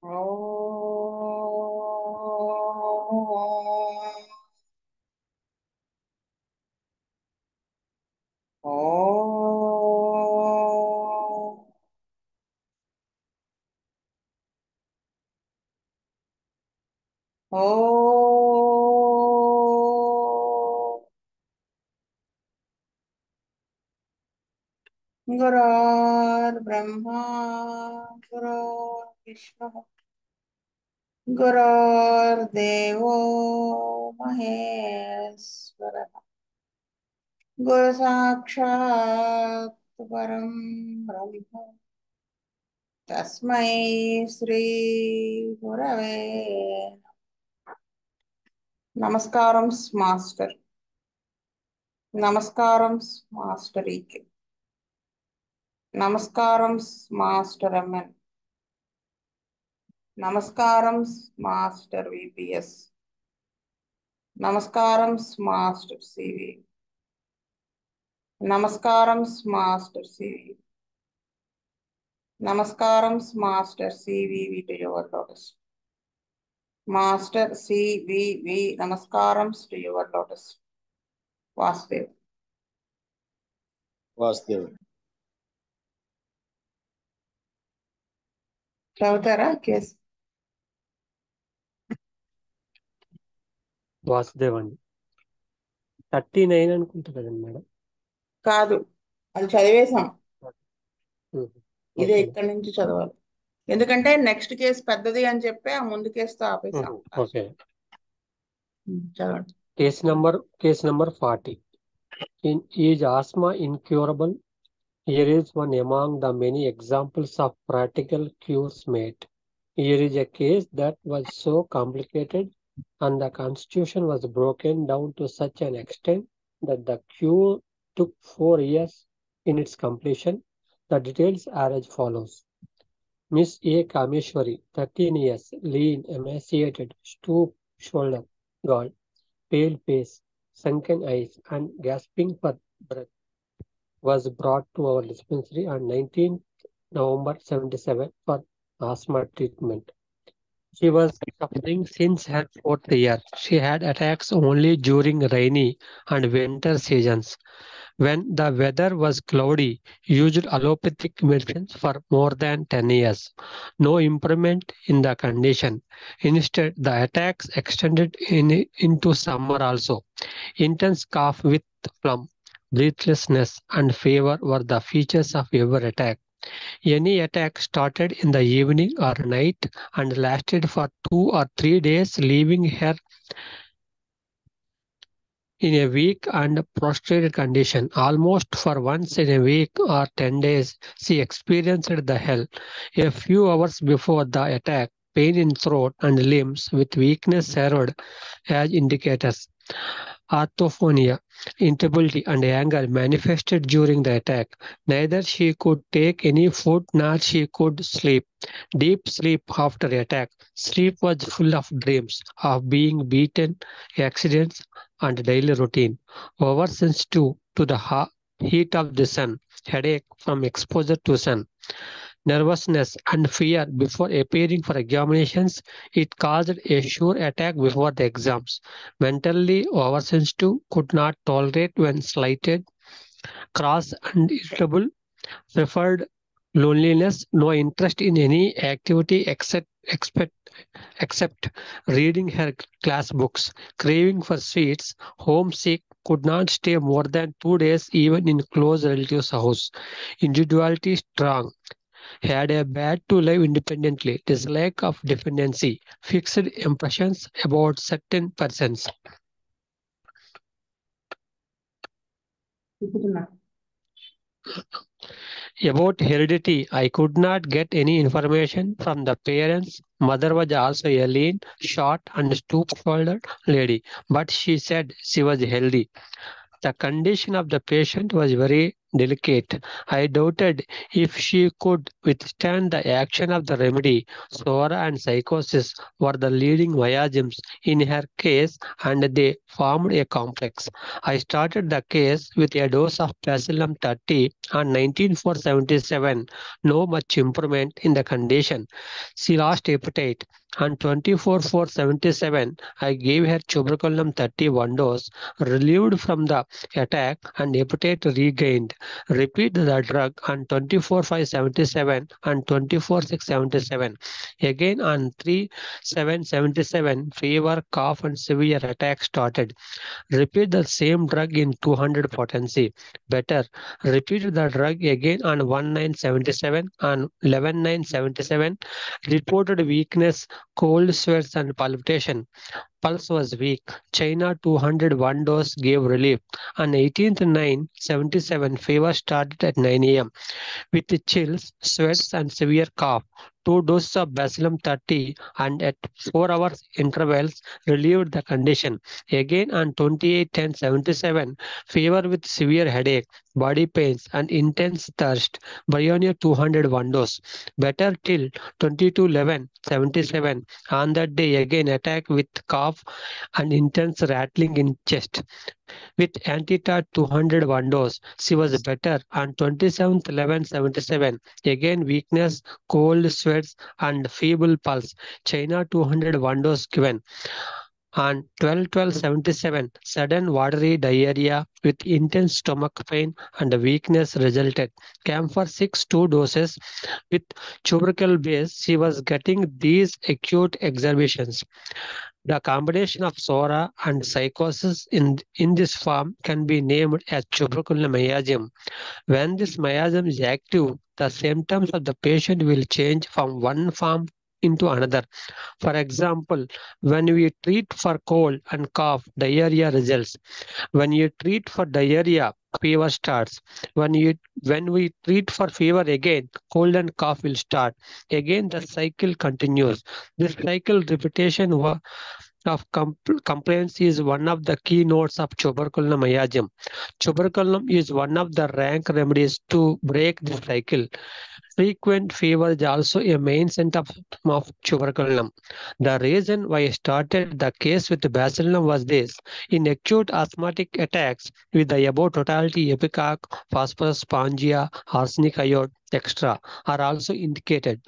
गुरुर्ब्रह्मा गुरुर्विष्णुः गुरुर्देवो महेश्वरः गुरु साक्षात् परं ब्रह्म तस्मै श्री गुरवे నమస్కారం మాస్టర్. నమస్కారం మాస్టర్ ఈకే. నమస్కారం మాస్టర్ ఎంఎన్. నమస్కారం మాస్టర్ విపిఎస్. నమస్కారం మాస్టర్ సివి. నమస్కారం మాస్టర్ సివి. నమస్కారం master CVV to your lotus. Master CVV నమస్కారం to your lotus. Vasudev. Vasudev. చదువుతారా కేసు? వాసుదేవ్ అండి. 39 అనుకుంటా కదండి మేడం. కాదు, అది చదివేశాం. ఇదే ఓకే. ఇక్కడి నుంచి చదవాలి, ఎందుకంటే నెక్స్ట్ కేసు పెద్దది అని చెప్పి ఆ ముందు కేసుతో ఆపేసాం. ఓకే. చదవండి. Case number 40. Is asthma incurable? Here is one among the many examples of practical cures made. Here is a case that was so complicated and the constitution was broken down to such an extent that the cure took 4 years in its completion. The details are as follows. Miss A. Kameshwari, 13 years, lean, emaciated, stoop shoulder, gall, pale face, sunken eyes, and gasping for breath, was brought to our dispensary on 19th November 77 for asthma treatment. She was suffering since her 4th year. She had attacks only during rainy and winter seasons. When the weather was cloudy, used allopathic medicines for more than 10 years. No improvement in the condition. Instead, the attacks extended into summer also. Intense cough with phlegm, breathlessness, and fever were the features of every attack. Any attack started in the evening or night and lasted for 2 or 3 days, leaving her in a weak and prostrated condition. Almost for once in a week or 10 days, she experienced the hell. A few hours before the attack, pain in throat and limbs with weakness served as indicators. Orthophonia, irritability, and anger manifested during the attack. Neither she could take any food nor she could sleep. Deep sleep after attack. Sleep was full of dreams of being beaten, accidents, and daily routine. Oversensitive to the heat of the sun. Headache from exposure to sun. Nervousness and fear before appearing for examinations. It caused a sure attack before the exams. Mentally oversensitive, could not tolerate when slighted, cross and irritable, preferred loneliness, no interest in any activity except reading her class books, craving for sweets, homesick, could not stay more than 2 days even in close relatives' house. Individuality strong. Had a bad to live independently, dislike of dependency, fixed impressions about certain persons. About heredity, I could not get any information from the parents. Mother was also a lean, short, and stoop-shouldered lady, but she said she was healthy. The condition of the patient was very delicate. I doubted if she could withstand the action of the remedy. Sora and psychosis were the leading miasms in her case, and they formed a complex. I started the case with a dose of Bacillum 30 on 19,477. No much improvement in the condition. She lost appetite. On 24,477, I gave her tuberculum 31 dose, relieved from the attack, and appetite regained. Repeat the drug on 24,577 and 24,677. Again on 3,777, fever, cough, and severe attack started. Repeat the same drug in 200 potency. Better. Repeat the drug again on 1977 and 11977. Reported weakness, cold sweats, and palpitation. Pulse was weak. China 201 dose gave relief. On 18th 9/77, fever started at 9 a.m. with chills, sweats, and severe cough. 2 doses of Bacillum 30 and at 4 hours intervals relieved the condition. Again on 28/10/77, fever with severe headache, body pains, and intense thirst. Bionia 201 dose. Better till 22/11/77. On that day, again attack with cough and intense rattling in chest. With Antitat 201 dose, she was better on 27/11/77. Again weakness, cold sweats, and feeble pulse. China 201 dose given. On 12/12/77, sudden watery diarrhea with intense stomach pain and weakness resulted. Camphor 6 2 doses with tubercle base. She was getting these acute exacerbations. The combination of Sora and psychosis in this form can be named as tuberculous miasm. When this miasm is active, the symptoms of the patient will change from one form into another. For example, when we treat for cold and cough, diarrhea results. When you treat for diarrhea, fever starts. When we treat for fever again, cold and cough will start. Again, the cycle continues. This cycle repetition of complaints is one of the keynotes of tuberculum miasm. Tuberculum is one of the rank remedies to break this cycle. Frequent fever is also a main symptom of tuberculum. The reason why I started the case with bacillum was this. In acute asthmatic attacks with the above totality, epicac, phosphorus, spongia, arsenic iode, etc. are also indicated.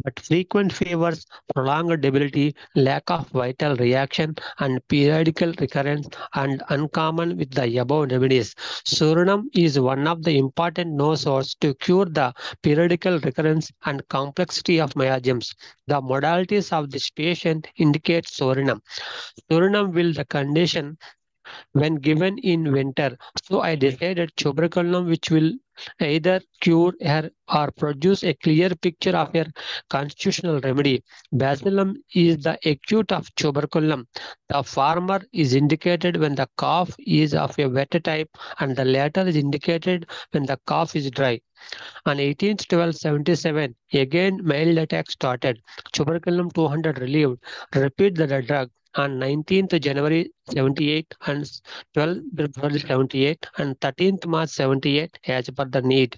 But frequent fevers, prolonged debility, lack of vital reaction, and periodical recurrence are uncommon with the above remedies. Surinam is one of the important no-source to cure the periodical recurrence and complexity of miasms. The modalities of this patient indicate Surinam. Surinam will the condition when given in winter. So I decided tuberculum, which will either cure her or produce a clear picture of her constitutional remedy. Bacillum is the acute of tuberculum. The former is indicated when the cough is of a wet type, and the latter is indicated when the cough is dry. On 18/12/77, again mild attack started. Tuberculum 200 relieved. Repeat the drug on 19th January 78 and 12th February 78 and 13th March 78 as per the need.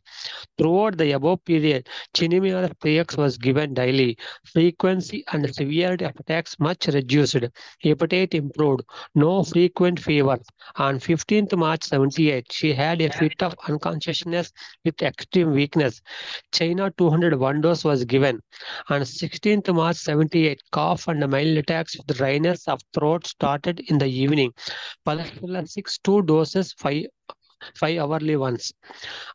Throughout the above period, Chinemia 3x was given daily. Frequency and severity of attacks much reduced. Appetite improved. No frequent fever. On 15th March 78, she had a fit of unconsciousness with extreme weakness. China 201 dose was given. On 16th March 78, cough and mild attacks with dryness of throat started in the evening. Pulsatilla 6 2 doses, 5 hourly once.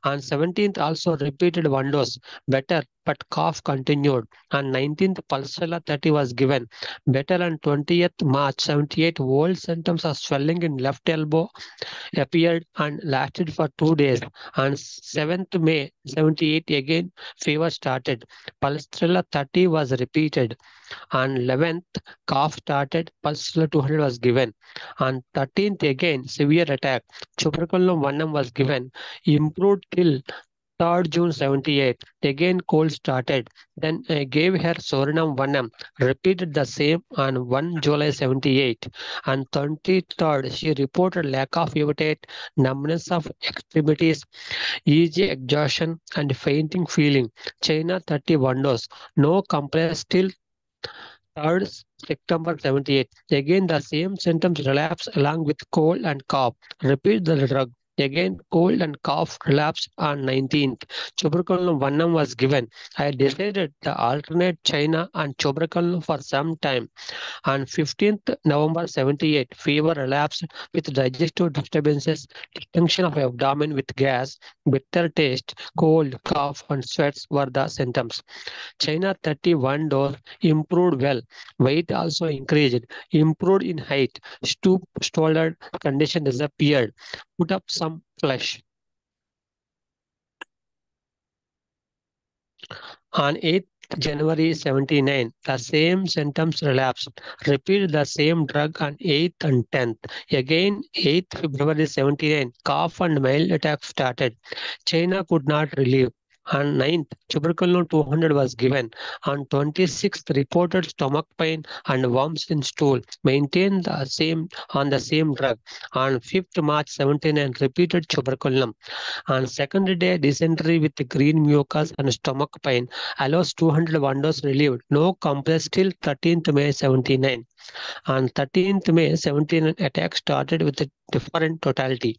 On 17th, also repeated 1 dose. Better, but cough continued. On 19th, Pulsatilla 30 was given. Better on 20th March 78, old symptoms of swelling in left elbow appeared and lasted for 2 days. On 7th May 78, again fever started. Pulsatilla 30 was repeated. On 11th, cough started. Pulsatilla 200 was given. On 13th, again severe attack. Tuberculum 1M was given. Improved till 3rd June 78, again cold started. Then I gave her Soranam 1M, repeated the same on 1 July 78. On 23rd, she reported lack of appetite, numbness of extremities, easy exhaustion, and fainting feeling. China 31 dose, no complaints still 3rd September 78. Again, the same symptoms relapse along with cold and cough. Repeat the drug. Again, cold and cough relapse on 19th. Tuberculin 1M was given. I decided to alternate China and tuberculin for some time. On 15th November 78, fever relapsed with digestive disturbances, distension of abdomen with gas, bitter taste, cold, cough, and sweats were the symptoms. China 31 dose improved well. Weight also increased, improved in height, stoop, shoulder condition disappeared, put up some flesh. On 8th January 79, the same symptoms relapsed. Repeat the same drug on 8th and 10th. Again, 8th February 79, cough and mild attack started. China could not relieve. On 9th, tuberculin 200 was given. On 26th, reported stomach pain and worms in stool. Maintained the same on the same drug. On 5th March 79, repeated tuberculin. On second day, dysentery with green mucus and stomach pain. Allows 201 dose relieved. No complaints till 13th May 79. On 13th May 79, attack started with a different totality.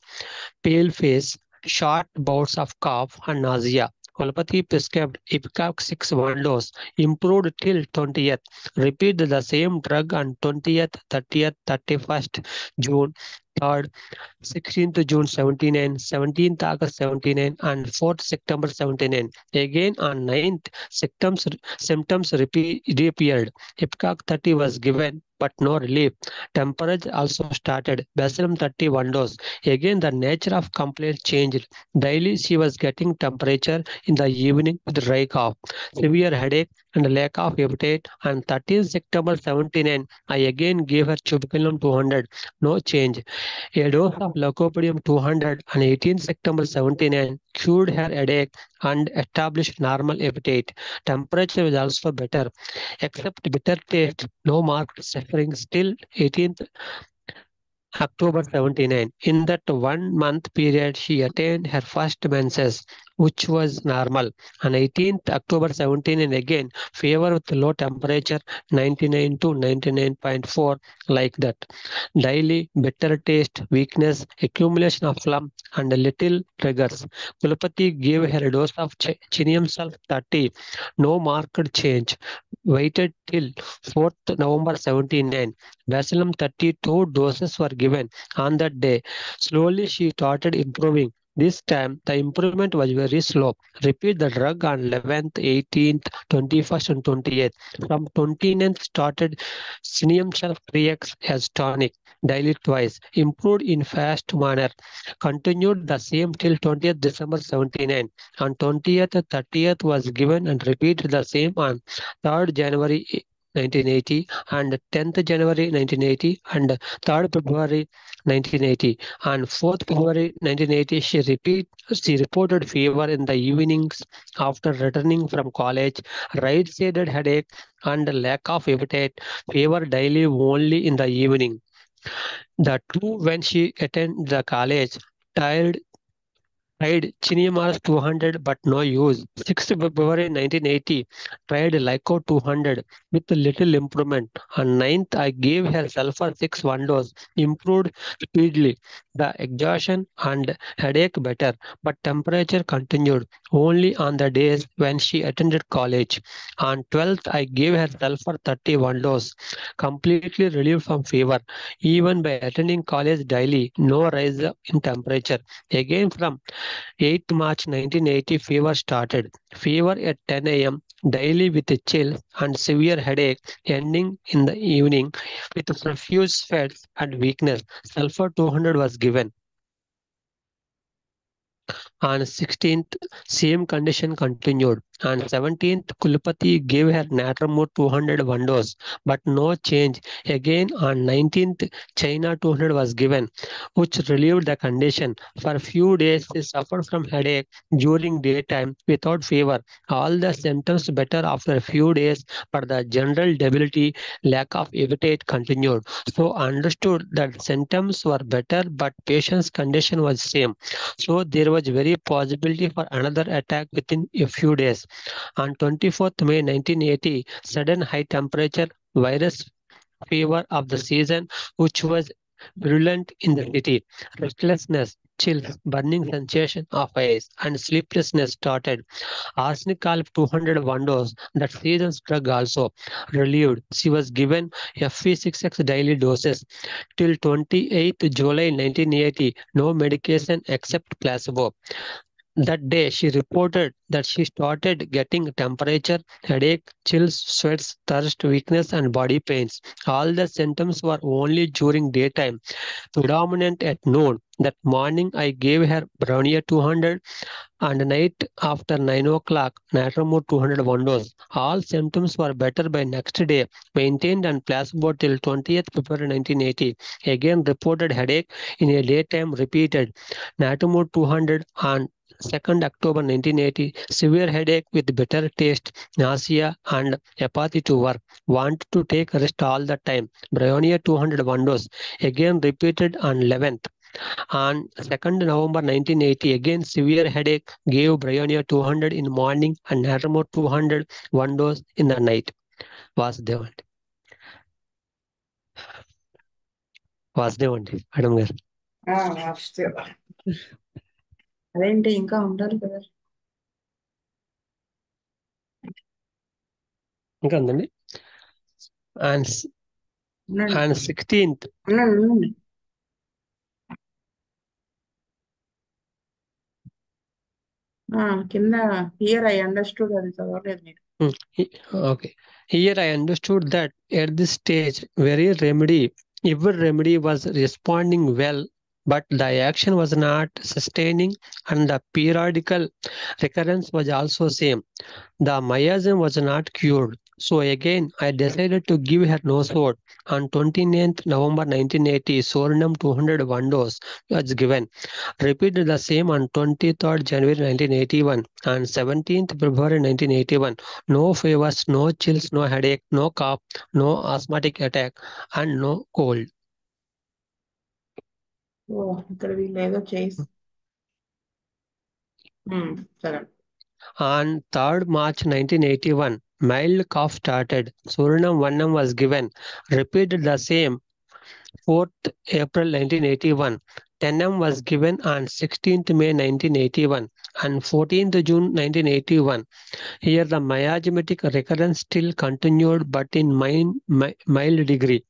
Pale face, short bouts of cough and nausea. Kolpati prescribed Ipecac 6 1 dose, improved till 20th. Repeat the same drug on 20th, 30th, 31st June, 3rd, 16th June 79, 17th August 79, and 4th September 79. Again on 9th, symptoms reappeared. Ipecac 30 was given, but no relief. Temperature also started. Bacillum 31 dose. Again, the nature of complaint changed. Daily, she was getting temperature in the evening with dry cough, severe headache, and lack of appetite. On 13th September 79, I again gave her tuberculin 200. No change. A dose of Lycopodium 200 on 18th September 79 cured her headache and established normal appetite. Temperature was also better, except bitter taste, no marked suffering. Still 18th October 79. In that 1 month period, she attained her first menses, which was normal. On 18th October 79, and again, fever with low temperature 99 to 99.4, like that. Daily bitter taste, weakness, accumulation of phlegm, and little triggers. Kulapati gave her a dose of chinium sulf 30, no marked change. Waited till 4th November 79. Bacillum 32 doses were given on that day. Slowly she started improving. This time the improvement was very slow. Repeat the drug on 11th, 18th, 21st, and 28th. From 29th started Cinium Sulf 3x as tonic daily twice. Improved in fast manner. Continued the same till 20th December 79. On 20th, 30th was given and repeated the same on 3rd January 1980 and 10th January 1980 and 3rd February 1980. On 4th February 1980, she reported fever in the evenings after returning from college, right-sided headache and lack of appetite, fever daily only in the evening. The two when she attended the college, tired tried Chinimas 200 but no use. 6th February 1980, tried Lyco 200 with little improvement. On 9th, I gave her sulfur 6 1 dose, improved speedily. The exhaustion and headache better, but temperature continued only on the days when she attended college. On 12th, I gave her sulfur 31 dose, completely relieved from fever. Even by attending college daily, no rise in temperature. Again from 8th March 1980, fever started. Fever at 10 a.m. daily with a chill and severe headache, ending in the evening with profuse sweats and weakness. Sulfur 200 was given. On 16th, same condition continued. On 17th, Kulpati gave her Natramur 200 one dose, but no change. Again, on 19th, China 200 was given, which relieved the condition. For a few days, she suffered from headache during daytime without fever. All the symptoms better after a few days, but the general debility, lack of appetite continued. So understood that symptoms were better, but patient's condition was same. So there was very possibility for another attack within a few days. On 24th May 1980, sudden high temperature virus fever of the season, which was virulent in the city. Restlessness, chills, burning sensation of eyes, and sleeplessness started. Arsenic 200 one dose, that season's drug also relieved. She was given Fe6X daily doses. Till 28th July 1980, no medication except placebo. That day, she reported that she started getting temperature, headache, chills, sweats, thirst, weakness, and body pains. All the symptoms were only during daytime, predominant at noon. That morning, I gave her Brownia 200 and night after 9 o'clock, Natramur 200 one dose. All symptoms were better by next day, maintained on placebo till 20th February 1980. Again reported headache in a daytime repeated. Natramur 200 on 2nd October 1980, severe headache with bitter taste, nausea and apathy to work. Want to take rest all the time. Bryonia 200 one dose. Again repeated on 11th. On 2nd November 1980, again severe headache, gave Bryonia 200 in morning and Natramor 200 one dose in the night. వాసుదేవండి వాసుదేవండి madam గారు. అదేంటి ఇంకా ఉండాలి కదా. ఇంకా ఉందండి. And 16th కింద హియర్ ఐ అండర్స్టూడ్ అది చదవలేదు మీరు. Okay. Here I understood that at this stage, every remedy was responding well, but the action was not sustaining and the periodical recurrence was also same. The miasm was not cured. So again, I decided to give her Nosode. On 29th November 1980, Sorinum 201 dose was given. Repeated the same on 23rd January 1981 and 17th February 1981. No fevers, no chills, no headache, no cough, no asthmatic attack, and no cold. ఇక్కడ వీళ్ళు ఏదో చేసి సరే. On 3rd March 1981, mild cough started. Surinam 1M was given. Repeated the same 4th April 1981. 10M was given on 16th May 1981 and 14th June 1981. Here the miasmatic recurrence still continued but in mild degree.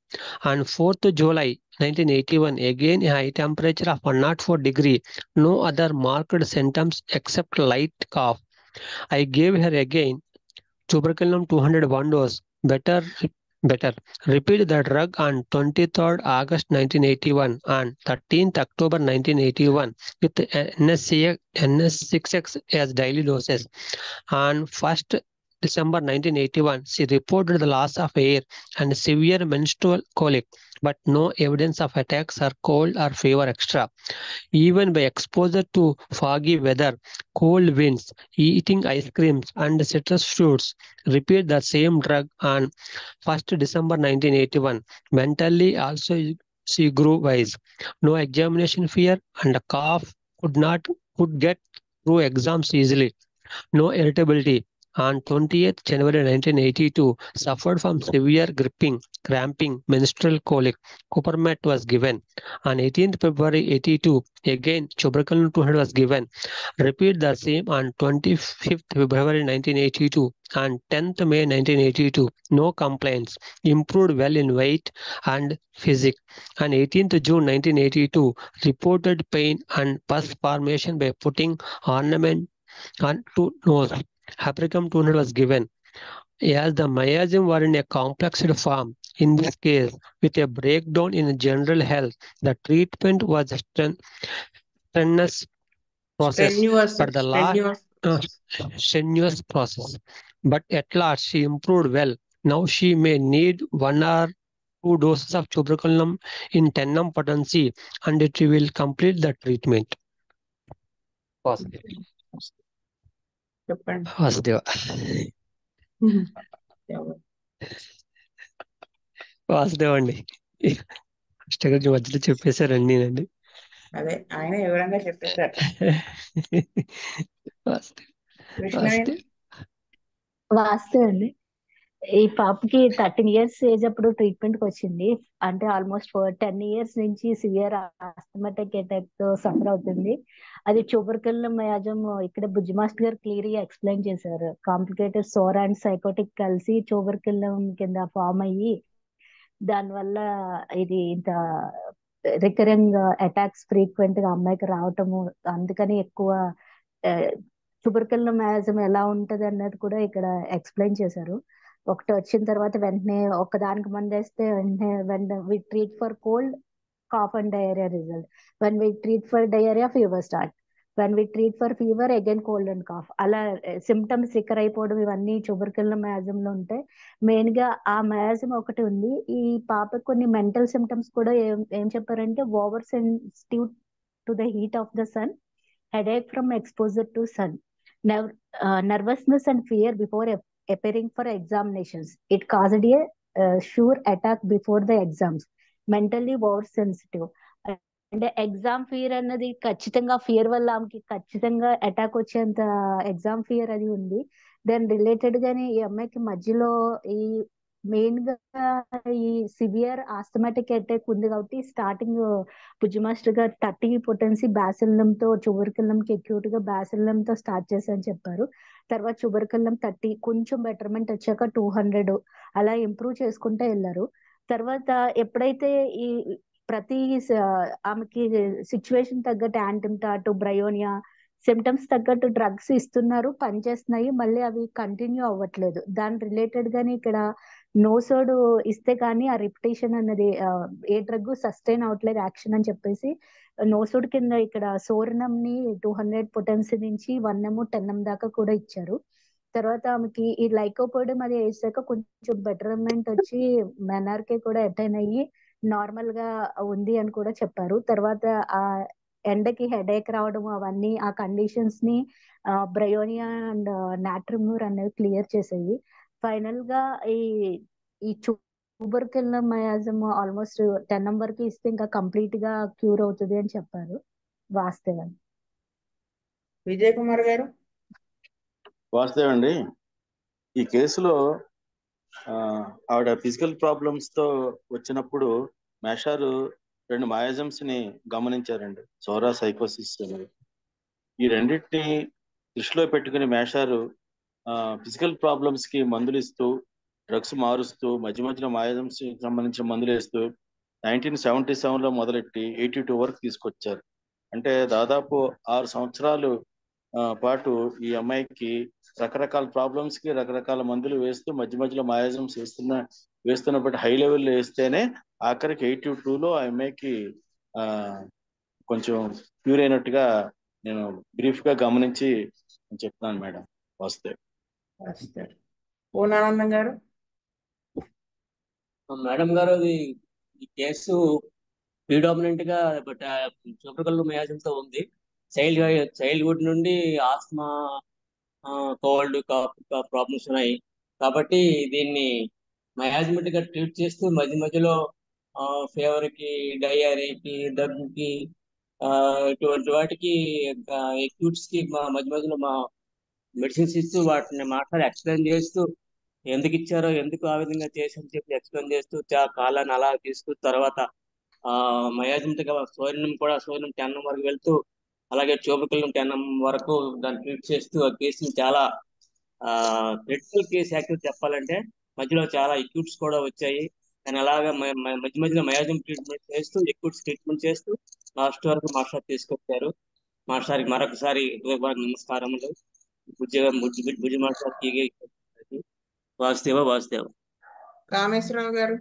On 4th July 1981, again a high temperature of 104 degree. No other marked symptoms except light cough. I gave her again tuberculum 201 dose. Better. Repeat the drug on 23rd August 1981 and 13th October 1981 with NS6X as daily doses. On 1st December 1981, she reported the loss of air and severe menstrual colic, but no evidence of attacks or cold or fever extra. Even by exposure to foggy weather, cold winds, eating ice creams and citrus fruits, repeat the same drug on 1st December 1981. Mentally also she grew wise. No examination fear and a cough could get through exams easily. No irritability. On 20th January 1982, suffered from severe gripping, cramping, menstrual colic. Cupermet was given. On 18th February 82, again tuberculin 200 was given. Repeat the same on 25th February 1982 and 10th May 1982. No complaints. Improved well in weight and physique. On 18th June 1982, reported pain and pus formation by putting ornament on to nose. Hapricum 200 was given. As the miasm were in a complexed form, in this case, with a breakdown in general health, the treatment was strenuous process, but the last strenuous strenuous process. But at last, she improved well. Now she may need 1 or 2 doses of tuberculum in tennum potency, and it will complete the treatment. Positive. చెప్పండి. Positive. Vasudev అండి. First గురించి మధ్యలో చెప్పేశారండి అండి. అదే ఆయన వివరంగా చెప్పేశారు. కృష్ణవేణి వాస్తవం అండి. ఈ పాపకి 13 years ఏజ్ అప్పుడు ట్రీట్మెంట్ కి వచ్చింది. అంటే ఆల్మోస్ట్ 10 years నుంచి సివియర్ ఆస్థమాటిక్ అటాక్ తో సఫర్ అవుతుంది. అది ట్యూబర్కులమ్ మయాజం. ఇక్కడ బుజ్జి మాస్టర్ గారు క్లియర్ గా ఎక్స్ప్లెయిన్ చేశారు. కాంప్లికేటెడ్ సోర్ అండ్ సైకోటిక్ కలిసి ట్యూబర్కులమ్ కింద ఫామ్ అయ్యి దానివల్ల ఇది ఇంత రికరింగ్ అటాక్స్ ఫ్రీక్వెంట్ గా అమ్మాయికి రావటము, అందుకని ఎక్కువ ట్యూబర్కులమ్ మయాజం ఎలా ఉంటది అన్నది కూడా ఇక్కడ ఎక్స్ప్లెయిన్ చేశారు. ఒకటి వచ్చిన తర్వాత వెంటనే ఒకదానికి మందు వేస్తే వెంటనే we treat for cold, cough and diarrhoea result. When we treat for diarrhoea fever start. When we treat for fever again cold and cough. అలా సిమ్టమ్స్ రికర్ అయిపోవడం ఇవన్నీ ట్యూబర్కులమ్ మయాజం లో ఉంటాయి. మెయిన్ గా ఆ మయాజం ఒకటి ఉంది. ఈ పాపకు కొన్ని మెంటల్ సిమ్టమ్స్ కూడా ఏం చెప్పారంటే over sensitive to the heat of the sun, headache from exposure to sun, nervousness and fear before appearing for examinations. It caused a sure attack before the exams. Mentally oversensitive. అంటే exam fear అన్నది ఖచ్చితంగా fear వల్ల ఆమెకి ఖచ్చితంగా attack వచ్చేంత exam fear అది ఉంది. దాని రిలేటెడ్ గానే ఈ అమ్మాయికి మధ్యలో ఈ మెయిన్ గా ఈ సివియర్ ఆస్థమాటిక్ అటాక్ ఉంది కాబట్టి స్టార్టింగ్ బుజ్జి మాస్టర్ గారు 30 పొటెన్సీ బ్యాసిల్లం తో ట్యూబర్కులమ్ కి అక్యూట్ గా బ్యాసిల్లం తో స్టార్ట్ చేశారని చెప్పారు. తర్వాత ట్యూబర్కులమ్ 30 కొంచెం బెటర్మెంట్ వచ్చాక 200 అలా ఇంప్రూవ్ చేసుకుంటూ వెళ్ళారు. తర్వాత ఎప్పుడైతే ఈ ప్రతి ఆమెకి సిచ్యువేషన్ తగ్గట్టు యాంటిమ్టాట్, బ్రయోనియా సిమ్టమ్స్ తగ్గట్టు డ్రగ్స్ ఇస్తున్నారు, పనిచేస్తున్నాయి, మళ్ళీ అవి కంటిన్యూ అవ్వట్లేదు. దాని రిలేటెడ్ గానీ ఇక్కడ నోసోడ్ ఇస్తే కానీ ఆ రిపిటేషన్ అన్నది ఏ డ్రగ్ సస్టైన్ అవ్వట్లేదు యాక్షన్ అని చెప్పేసి నోసోడ్ కింద ఇక్కడ సోరనం ని 200 పొటెన్సీ నుంచి 1 10 దాకా కూడా ఇచ్చారు. తర్వాత ఆమెకి ఈ లైకోపోడియం అది వేసాక కొంచెం బెటర్మెంట్ వచ్చి మెనార్కే కూడా అటైన్ అయ్యి నార్మల్ గా ఉంది అని కూడా చెప్పారు. తర్వాత ఆ ఎండకి హెడేక్ రావడం అవన్నీ ఆ కండిషన్స్ ని బ్రయోనియా అండ్ నాట్రిమ్యూర్ అనేవి క్లియర్ చేసాయి. ఫైనల్ గా ఈ ట్యూబర్కులమ్ మయాజం ఆల్మోస్ట్ 10 వరకు ఇస్తే ఇంకా కంప్లీట్ గా క్యూర్ అవుతుంది అని చెప్పారు. వాస్తవం. విజయ్ కుమార్ గారు. వాస్తవం అండి. ఈ కేసులో ఆవిడ ఫిజికల్ ప్రాబ్లమ్స్ తో వచ్చినప్పుడు మేషారు 2 మయాజమ్స్ ని గమనించారండి, సోరా, సైకోసిస్ అనేవి. ఈ రెండింటిని దృష్టిలో పెట్టుకుని మేషారు ఫిజికల్ ప్రాబ్లమ్స్ కి మందులు ఇస్తూ, డ్రగ్స్ మారుస్తూ, మధ్య మధ్యలో మయాజమ్స్ సంబంధించిన మందులు వేస్తూ 1977లో మొదలెట్టి 82 వరకు తీసుకొచ్చారు. అంటే దాదాపు 6 సంవత్సరాలు పాటు ఈ అమ్మాయికి రకరకాల ప్రాబ్లమ్స్ కి రకరకాల మందులు వేస్తూ మధ్య మధ్యలో మయాజమ్స్ వేస్తున్నప్పుడు హై లెవెల్లో వేస్తేనే ఆఖరికి 82లో ఆ అమ్మాయికి కొంచెం క్యూర్ అయినట్టుగా నేను బ్రీఫ్ గా గమనించి చెప్తున్నాను మేడం. వస్తే పూర్ణానందం గారు. మేడం గారు, ఈ కేసు ప్రీడామినెంట్ గా ట్యూబర్కులమ్ మయాజంతో ఉంది. చైల్డ్హుడ్ నుండి ఆస్మా, కోల్డ్, కాఫ్ ప్రాబ్లమ్స్ ఉన్నాయి. కాబట్టి దీన్ని మయాజమెటిక్ గా ట్రీట్ చేస్తూ మధ్య మధ్యలో ఫీవర్ కి, డయేరియాకి, దగ్గుకి, ఇటువంటి వాటికి ఎక్యూట్స్ కి మధ్య మధ్యలో మెడిసిన్స్ ఇస్తూ వాటిని మాట్లాడి ఎక్స్ప్లెయిన్ చేస్తూ ఎందుకు ఇచ్చారో, ఎందుకు ఆ విధంగా చేసి చెప్పి ఎక్స్ప్లెయిన్ చేస్తూ కాలాన్ని అలా తీసుకు తర్వాత మయాజమెటిక్ సోరినం 10 వరకు వెళ్తూ, అలాగే ట్యూబర్కులమ్ 10 వరకు దాన్ని ట్రీట్ చేస్తూ ఆ కేసుని చాలా క్రిటికల్ కేసు యాక్చువల్ చెప్పాలంటే. మధ్యలో చాలా ఎక్యూట్స్ కూడా వచ్చాయి. కానీ అలాగా మధ్య మధ్యలో మయాజం ట్రీట్మెంట్ చేస్తూ, ఎక్యూట్స్ ట్రీట్మెంట్ చేస్తూ లాస్ట్ వరకు మాస్టర్ తీసుకొచ్చారు. మాస్టర్కి మరొకసారి నమస్కారములు. బుజ్జి మాస్టర్కి వాసుదేవ. కామేశ్వరరావు గారు.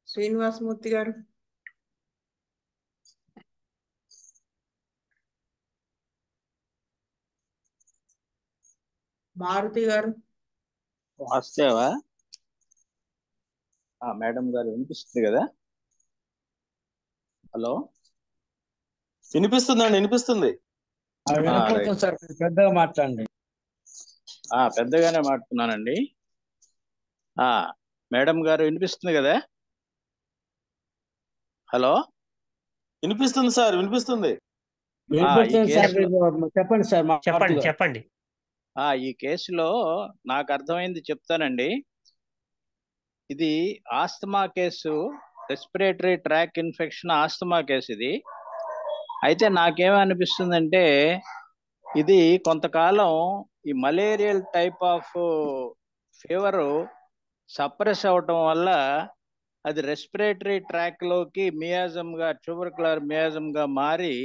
శ్రీనివాసమూర్తి గారు. మారుతి గారు. వాస్తవా మేడం గారు వినిపిస్తుంది కదా? హలో, వినిపిస్తుందండి, వినిపిస్తుంది. వినపడుతుంది సార్, పెద్దగా మాట్లాడండి. పెద్దగానే మాట్లాడుతున్నానండి. మేడం గారు వినిపిస్తుంది కదా? హలో, వినిపిస్తుంది సార్, వినిపిస్తుంది. చెప్పండి సార్. చెప్పండి చెప్పండి. ఈ కేసులో నాకు అర్థమైంది చెప్తానండి. ఇది asthma case, respiratory tract infection asthma case ఇది. అయితే నాకేమనిపిస్తుందంటే ఇది కొంతకాలం ఈ malarial type of fever suppress అవటం వల్ల అది రెస్పిరేటరీ ట్రాక్ లోకి మియాజంగా, ట్యూబర్కులర్ మియాజంగా మారి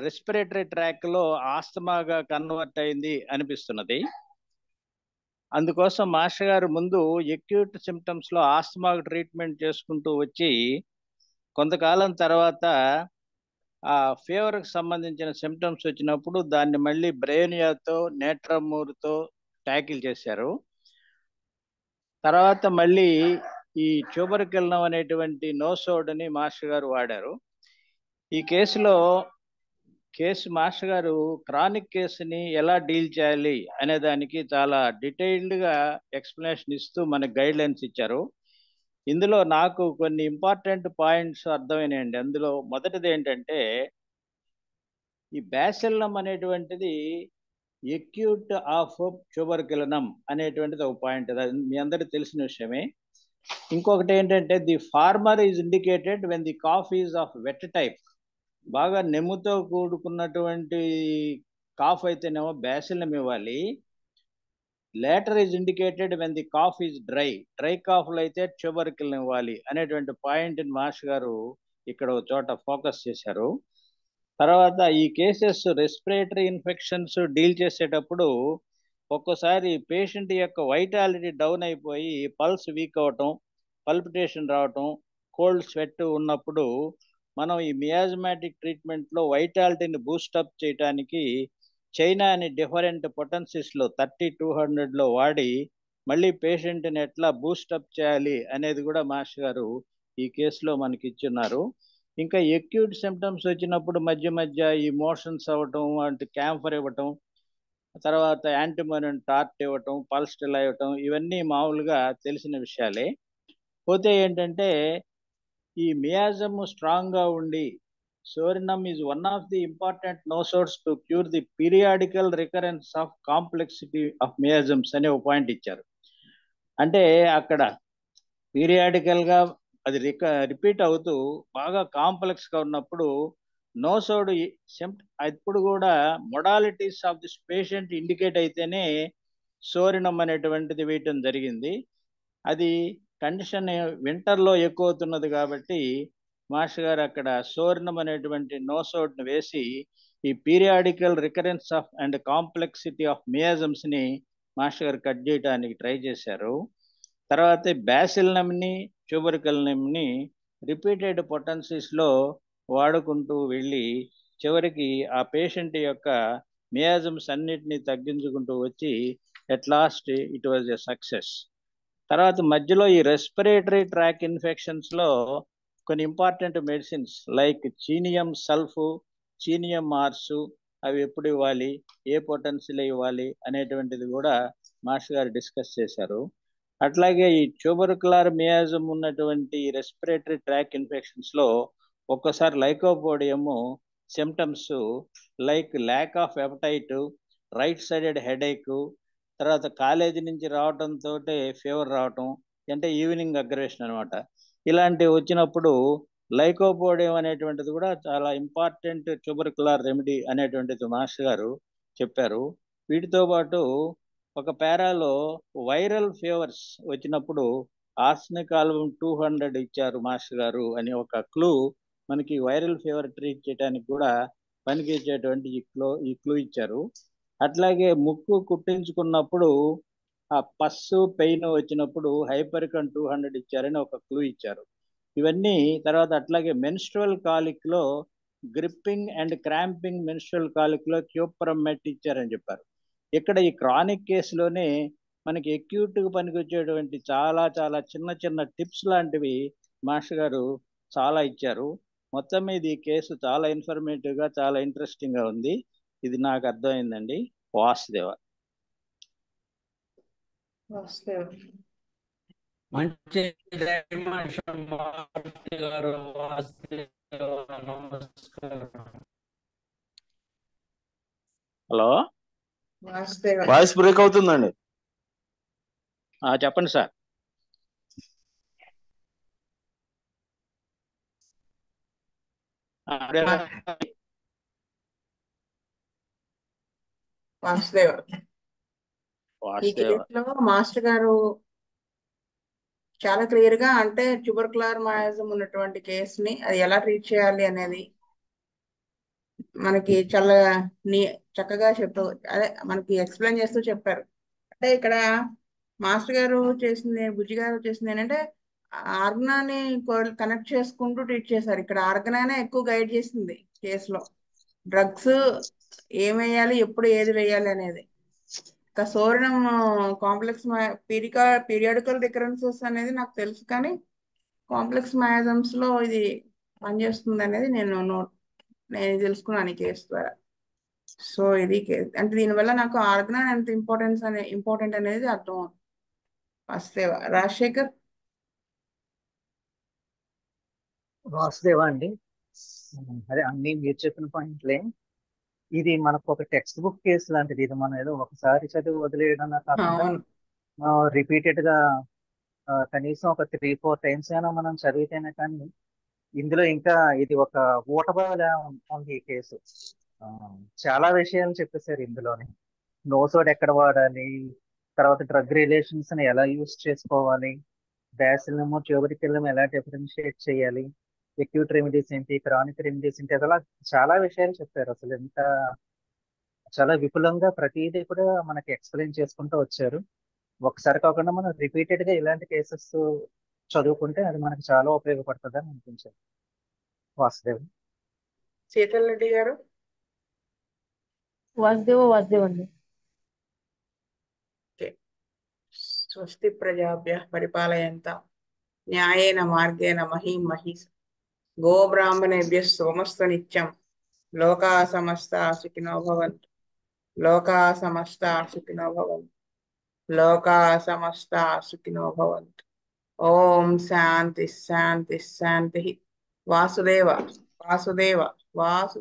రెస్పిరేటరీ ట్రాక్ లో ఆస్తమాగా కన్వర్ట్ అయింది అనిపిస్తున్నది. అందుకోసం మాస్టర్ గారు ముందు ఎక్యూట్ సిమ్టమ్స్ లో ఆస్తమాకు ట్రీట్మెంట్ చేసుకుంటూ వచ్చి కొంతకాలం తర్వాత ఆ ఫీవర్కి సంబంధించిన సిమ్టమ్స్ వచ్చినప్పుడు దాన్ని మళ్ళీ బ్రెయినియాతో, నేట్రమూర్తో ట్యాకిల్ చేశారు. తర్వాత మళ్ళీ ఈ ట్యూబర్కిల్నం అనేటువంటి నోసోడ్ని మాస్టర్ గారు వాడారు. ఈ కేసులో మాస్టర్ గారు క్రానిక్ కేసుని ఎలా డీల్ చేయాలి అనే దానికి చాలా డీటెయిల్డ్గా ఎక్స్ప్లెనేషన్ ఇస్తూ మనకి గైడ్ లైన్స్ ఇచ్చారు. ఇందులో నాకు కొన్ని ఇంపార్టెంట్ పాయింట్స్ అర్థమైనాయండి. అందులో మొదటిది ఏంటంటే ఈ బ్యాసిల్లం అనేటువంటిది ఎక్యూట్ ఆఫ్ ట్యూబర్కిల్నం అనేటువంటిది ఒక పాయింట్, మీ అందరికీ తెలిసిన విషయమే. ఇంకొకటి ఏంటంటే the former is indicated when the cough is of wet type. బాగా నెమ్ముతో కూడుకున్నటువంటి కాఫ్ అయితేనేమో బ్యాసిల్లం ఇవ్వాలి. Latter is indicated when the cough is dry కాఫ్లు అయితే ట్యూబర్కిల్నం ఇవ్వాలి అనేటువంటి పాయింట్ని మాస్టర్ గారు ఇక్కడ ఒక చోట ఫోకస్ చేశారు. తర్వాత ఈ కేసెస్ రెస్పిరేటరీ ఇన్ఫెక్షన్స్ డీల్ చేసేటప్పుడు ఒక్కోసారి పేషెంట్ యొక్క వైటాలిటీ డౌన్ అయిపోయి పల్స్ వీక్ అవటం, పల్పిటేషన్ రావటం, కోల్డ్ స్వెట్ ఉన్నప్పుడు మనం ఈ మియాజమాటిక్ ట్రీట్మెంట్లో వైటాలిటీని బూస్టప్ చేయడానికి చైనా అని డిఫరెంట్ పొటెన్సీస్లో 30-200లో వాడి మళ్ళీ పేషెంట్ని ఎట్లా బూస్టప్ చేయాలి అనేది కూడా మాస్టర్ గారు ఈ కేసులో మనకి ఇచ్చున్నారు. ఇంకా ఎక్యూట్ సిమ్టమ్స్ వచ్చినప్పుడు మధ్య మధ్య ఈ మోషన్స్ అవ్వటం, అంటే క్యాంఫర్ ఇవ్వటం, తర్వాత యాంటీమోనియం టార్ట్ ఇవ్వటం, పల్స్టిల్ ఇవ్వటం, ఇవన్నీ మామూలుగా తెలిసిన విషయాలే. పోతే ఏంటంటే ఈ మియాజమ్ స్ట్రాంగ్గా ఉండి psorinum is one of the important nosodes to cure the periodical recurrence of complexity of miasms అనే ఒక పాయింట్ ఇచ్చారు. అంటే అక్కడ పీరియాడికల్గా అది రిపీట్ అవుతూ బాగా కాంప్లెక్స్గా ఉన్నప్పుడు నోసోడ్ ఇప్పుడు కూడా modalities of this patient indicate అయితేనే సోరినం అనేటువంటిది వేయటం జరిగింది. అది కండిషన్ వింటర్లో ఎక్కువ అవుతున్నది కాబట్టి మాస్టర్ గారు అక్కడ సోరినం అనేటువంటి నోసోడ్ని వేసి ఈ periodical recurrence of and complexity of మియాజమ్స్ని మాస్టర్ గారు కట్ చేయడానికి ట్రై చేశారు. తర్వాత బ్యాసిల్నంని, ట్యూబర్కిల్నంని రిపీటెడ్ పొటెన్సీస్లో వాడుకుంటూ వెళ్ళి చివరికి ఆ పేషెంట్ యొక్క మియాజమ్స్ అన్నిటినీ తగ్గించుకుంటూ వచ్చి at lost it was a success. తర్వాత మధ్యలో ఈ రెస్పిరేటరీ ట్రాక్ ఇన్ఫెక్షన్స్లో కొన్ని ఇంపార్టెంట్ మెడిసిన్స్ లైక్ చీనియం సల్ఫ్, చీనియం మార్సు అవి ఎప్పుడు ఇవ్వాలి, ఏ పొటెన్సీలో ఇవ్వాలి అనేటువంటిది కూడా మాస్టర్ గారు డిస్కస్ చేశారు. అట్లాగే ఈ ట్యూబర్కులర్ మియాజం ఉన్నటువంటి రెస్పిరేటరీ ట్రాక్ ఇన్ఫెక్షన్స్లో ఒక్కోసారి lycopodium symptoms like lack of appetite, right sided headache, తర్వాత కాలేజీ నుంచి రావడంతో ఫీవర్ రావటం, అంటే ఈవినింగ్ అగ్రెషన్ అనమాట. ఇలాంటివి వచ్చినప్పుడు లైకోపోడియం అనేటువంటిది కూడా చాలా ఇంపార్టెంట్ ట్యూబర్కులర్ రెమెడీ అనేటువంటిది మాస్టర్ గారు చెప్పారు. వీటితో పాటు ఒక పేరాలో వైరల్ ఫీవర్స్ వచ్చినప్పుడు ఆర్సెనిక్ ఆల్బమ్ 200 ఇచ్చారు మాస్టర్ గారు అని ఒక క్లూ మనకి వైరల్ ఫీవర్ ట్రీట్ చేయడానికి కూడా పనికిచ్చేటువంటి ఈ క్లూ ఇచ్చారు. అట్లాగే ముక్కు కుట్టించుకున్నప్పుడు ఆ పస్సు పెయిన్ వచ్చినప్పుడు హైపరికన్ 200 ఇచ్చారని ఒక క్లూ ఇచ్చారు. ఇవన్నీ తర్వాత అట్లాగే మెన్స్ట్రువల్ కాలిక్లో గ్రిప్పింగ్ అండ్ క్రాంపింగ్ మెన్స్ట్రువల్ కాలిక్లో క్యూప్రమెట్ ఇచ్చారని చెప్పారు. ఇక్కడ ఈ క్రానిక్ కేసులోనే మనకి అక్యూట్గా పనికొచ్చేటువంటి చాలా చాలా చిన్న చిన్న టిప్స్ లాంటివి మాస్టర్ గారు చాలా ఇచ్చారు. మొత్తం మీద ఈ కేసు చాలా ఇన్ఫర్మేటివ్గా చాలా ఇంట్రెస్టింగ్గా ఉంది. ఇది నాకు అర్థమైందండి. వాసుదేవ. వాసుదేవ మంచి డైమెన్షన్ మారుతి గారు. నమస్కారం. హలో, వాసుదేవ వాయిస్ బ్రేక్ అవుతుందండి. చెప్పండి సార్. వాసుదేవ ఈ వాసుదేవ. కేసులో మాస్టర్ గారు చాలా క్లియర్ గా అంటే ట్యూబర్కులర్ మయాజం ఉన్నటువంటి కేసుని అది ఎలా ట్రీట్ చేయాలి అనేది మనకి చాలా చక్కగా అదే మనకి ఎక్స్ప్లెయిన్ చేస్తూ చెప్పారు. అంటే ఇక్కడ మాస్టర్ గారు చేసింది, బుజ్జి గారు చేసింది ఏంటంటే ఆర్గనాని కనెక్ట్ చేసుకుంటూ ట్రీట్ చేశారు. ఇక్కడ ఆర్గనానే ఎక్కువ గైడ్ చేసింది కేసులో. డ్రగ్స్ ఏమేయాలి, ఎప్పుడు ఏది వేయాలి అనేది. ఇంకా సోరినం కాంప్లెక్స్ పీరియాడికల్ రికరెన్సెస్ అనేది నాకు తెలుసు, కానీ కాంప్లెక్స్ మయాజమ్స్ లో ఇది పనిచేస్తుంది అనేది నేను తెలుసుకున్నాను ఈ కేసు ద్వారా. సో ఇది అంటే దీనివల్ల నాకు ఆర్గనాన్ ఎంత ఇంపార్టెంట్ అనేది అర్థం అవుతుంది. వాసుదేవ. రాజశేఖర్. వాసుదేవ అండి, అదే అన్ని మీరు చెప్పిన పాయింట్లే. ఇది మనకు ఒక టెక్స్ట్ బుక్ కేసు లాంటిది. ఇది మనం ఏదో ఒకసారి చదివి వదిలేయడం కాకుండా రిపీటెడ్ గా కనీసం ఒక 3-4 టైమ్స్ అయినా మనం చదివితేనే కానీ ఇందులో ఇంకా ఇది ఒక ఊటబోలా ఉంది ఈ కేసు. చాలా విషయాలు చెప్పేశారు ఇందులోనే. నోసోడ్ ఎక్కడ వాడాలి, తర్వాత డ్రగ్ రిలేషన్స్ ని ఎలా యూస్ చేసుకోవాలి, బ్యాసిలము ట్యూబరికల్లం ఎలా డిఫరెన్షియేట్ చేయాలి, అక్యూట్ రెమెడీస్ ఏంటి, క్రానిక్ రెమెడీస్ ఏంటి, అలా చాలా విషయాలు చెప్పారు. అసలు ఎంత చాలా విపులంగా ప్రతిదీ కూడా మనకి ఎక్స్ప్లెయిన్ చేసుకుంటూ వచ్చారు. ఒకసారి కాకుండా మనం రిపీటెడ్ గా ఇలాంటి కేసెస్ చదువుకుంటే అది మనకి చాలా ఉపయోగపడుతుంది అని అనిపించారు. వాసుదేవ్. శీతల్ రెడ్డి గారు. వాసుదేవ్ అండి. స్వస్తి ప్రజాభ్యః పరిపాలయంతాం న్యాయేన మార్గేణ మహీం మహీస గోబ్రాహ్మణేభ్యः సోమస్తు నిత్యం లోకాः సమస్తాः సుఖినో భవంతు. లోకాः సమస్తాः సుఖినో భవంతు. లోకాः సమస్తాः సుఖినో భవంతు. ఓం శాంతి శాంతి శాంతి. వాసుదేవ వాసుదేవ వాసు